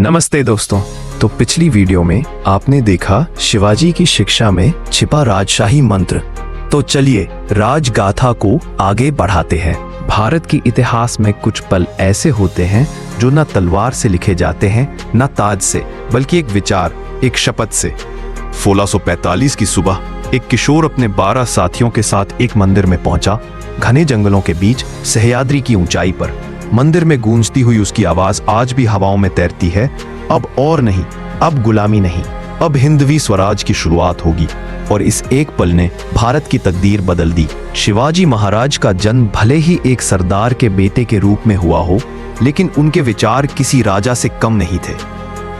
नमस्ते दोस्तों। तो पिछली वीडियो में आपने देखा शिवाजी की शिक्षा में छिपा राजशाही मंत्र। तो चलिए राजगाथा को आगे बढ़ाते हैं। भारत के इतिहास में कुछ पल ऐसे होते हैं जो न तलवार से लिखे जाते हैं न ताज से, बल्कि एक विचार, एक शपथ से। 1645 की सुबह एक किशोर अपने 12 साथियों के साथ एक मंदिर में पहुंचा। घने जंगलों के बीच सह्याद्री की ऊंचाई पर मंदिर में गूंजती हुई उसकी आवाज आज भी हवाओं में तैरती है। अब और नहीं, अब गुलामी नहीं, अब हिंदवी स्वराज की शुरुआत होगी। और इस एक पल ने भारत की तकदीर बदल दी। शिवाजी महाराज का जन्म भले ही एक सरदार के बेटे के रूप में हुआ हो, लेकिन उनके विचार किसी राजा से कम नहीं थे।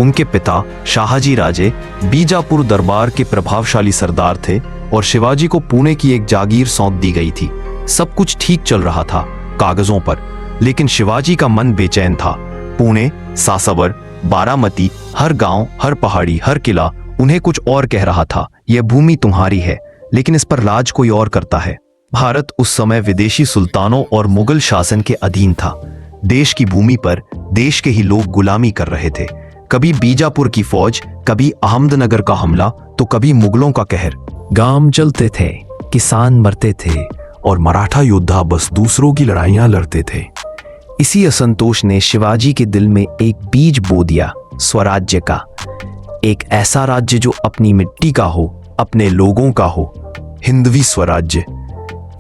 उनके पिता शाहजी राजे बीजापुर दरबार के प्रभावशाली सरदार थे और शिवाजी को पुणे की एक जागीर सौंप दी गई थी। सब कुछ ठीक चल रहा था कागजों पर, लेकिन शिवाजी का मन बेचैन था। पुणे, सासवर, बारामती, हर गांव, हर पहाड़ी, हर किला उन्हें कुछ और कह रहा था। यह भूमि तुम्हारी है, लेकिन इस पर राज कोई और करता है। भारत उस समय विदेशी सुल्तानों और मुगल शासन के अधीन था। देश की भूमि पर देश के ही लोग गुलामी कर रहे थे। कभी बीजापुर की फौज, कभी अहमदनगर का हमला, तो कभी मुगलों का कहर। गांव जलते थे, किसान मरते थे और मराठा योद्धा बस दूसरों की लड़ाइयां लड़ते थे। इसी असंतोष ने शिवाजी के दिल में एक बीज बो दिया, स्वराज्य का। एक ऐसा राज्य जो अपनी मिट्टी का हो, अपने लोगों का हो, हिंदवी स्वराज्य।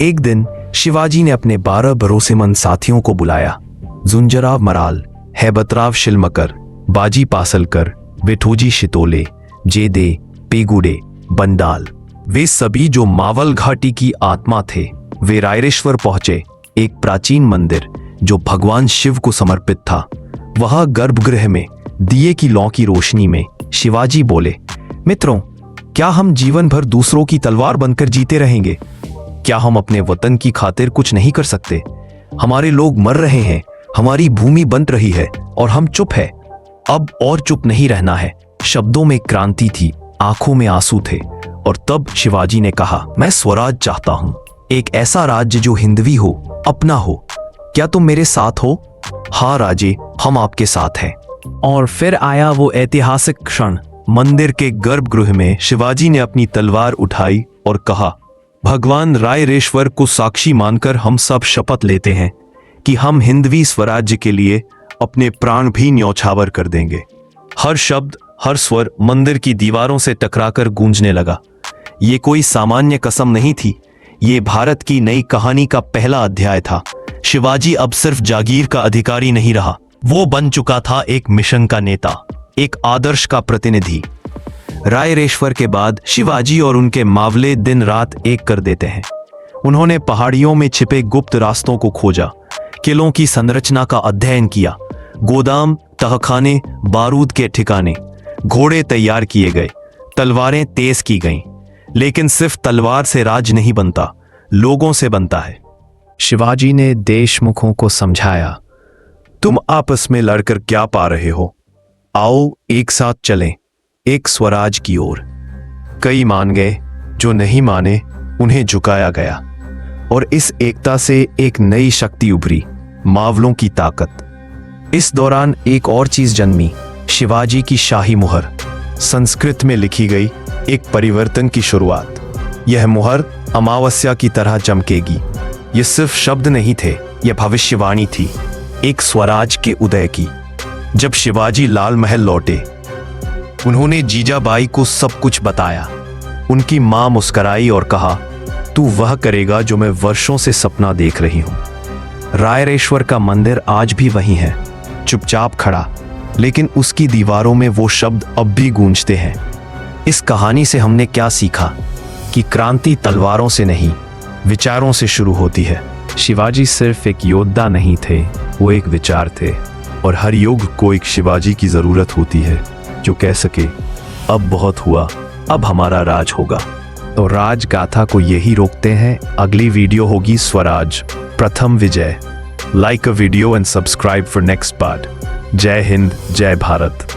एक दिन शिवाजी ने अपने 12 भरोसेमंद साथियों को बुलाया। जुंजराव मराल, हैबतराव शिलमकर, बाजी पासलकर, विठोजी शितोले, जेदे, पेगुडे, बंडाल, वे सभी जो मावल घाटी की आत्मा थे। वे रायरेश्वर पहुंचे, एक प्राचीन मंदिर जो भगवान शिव को समर्पित था। वहां गर्भगृह में दिए की लौ की रोशनी में शिवाजी बोले, मित्रों, क्या हम जीवन भर दूसरों की तलवार बनकर जीते रहेंगे? क्या हम अपने वतन की खातिर कुछ नहीं कर सकते? हमारे लोग मर रहे हैं, हमारी भूमि बन रही है और हम चुप है। अब और चुप नहीं रहना है। शब्दों में क्रांति थी, आंखों में आंसू थे। और तब शिवाजी ने कहा, मैं स्वराज चाहता हूं, एक ऐसा राज्य जो हिंदवी हो, अपना हो। क्या तुम मेरे साथ हो? हाँ राजे, हम आपके साथ हैं। और फिर आया वो ऐतिहासिक क्षण। मंदिर के गर्भगृह में शिवाजी ने अपनी तलवार उठाई और कहा, भगवान रायरेश्वर को साक्षी मानकर हम सब शपथ लेते हैं कि हम हिंदवी स्वराज्य के लिए अपने प्राण भी न्यौछावर कर देंगे। हर शब्द, हर स्वर मंदिर की दीवारों से टकराकर गूंजने लगा। ये कोई सामान्य कसम नहीं थी, ये भारत की नई कहानी का पहला अध्याय था। शिवाजी अब सिर्फ जागीर का अधिकारी नहीं रहा, वो बन चुका था एक मिशन का नेता, एक आदर्श का प्रतिनिधि। रायरेश्वर के बाद शिवाजी और उनके मावले दिन रात एक कर देते हैं। उन्होंने पहाड़ियों में छिपे गुप्त रास्तों को खोजा, किलों की संरचना का अध्ययन किया, गोदाम, तहखाने, बारूद के ठिकाने, घोड़े तैयार किए गए, तलवारें तेज की गईं। लेकिन सिर्फ तलवार से राज नहीं बनता, लोगों से बनता है। शिवाजी ने देशमुखों को समझाया, तुम आपस में लड़कर क्या पा रहे हो? आओ एक साथ चलें, एक स्वराज की ओर। कई मान गए, जो नहीं माने उन्हें झुकाया गया। और इस एकता से एक नई शक्ति उभरी, मावलों की ताकत। इस दौरान एक और चीज जन्मी, शिवाजी की शाही मुहर। संस्कृत में लिखी गई एक परिवर्तन की शुरुआत। यह मुहर अमावस्या की तरह चमकेगी। ये सिर्फ शब्द नहीं थे, यह भविष्यवाणी थी, एक स्वराज के उदय की। जब शिवाजी लाल महल लौटे, उन्होंने जीजाबाई को सब कुछ बताया। उनकी मां मुस्कुराई और कहा, तू वह करेगा जो मैं वर्षों से सपना देख रही हूं। रायरेश्वर का मंदिर आज भी वहीं है, चुपचाप खड़ा, लेकिन उसकी दीवारों में वो शब्द अब भी गूंजते हैं। इस कहानी से हमने क्या सीखा? कि क्रांति तलवारों से नहीं, विचारों से शुरू होती है। शिवाजी सिर्फ एक योद्धा नहीं थे, वो एक विचार थे। और हर युग को एक शिवाजी की जरूरत होती है, जो कह सके, अब बहुत हुआ, अब हमारा राज होगा। तो राजगाथा को यही रोकते हैं। अगली वीडियो होगी स्वराज, प्रथम विजय। Like a video and subscribe for next part. जय हिंद, जय भारत।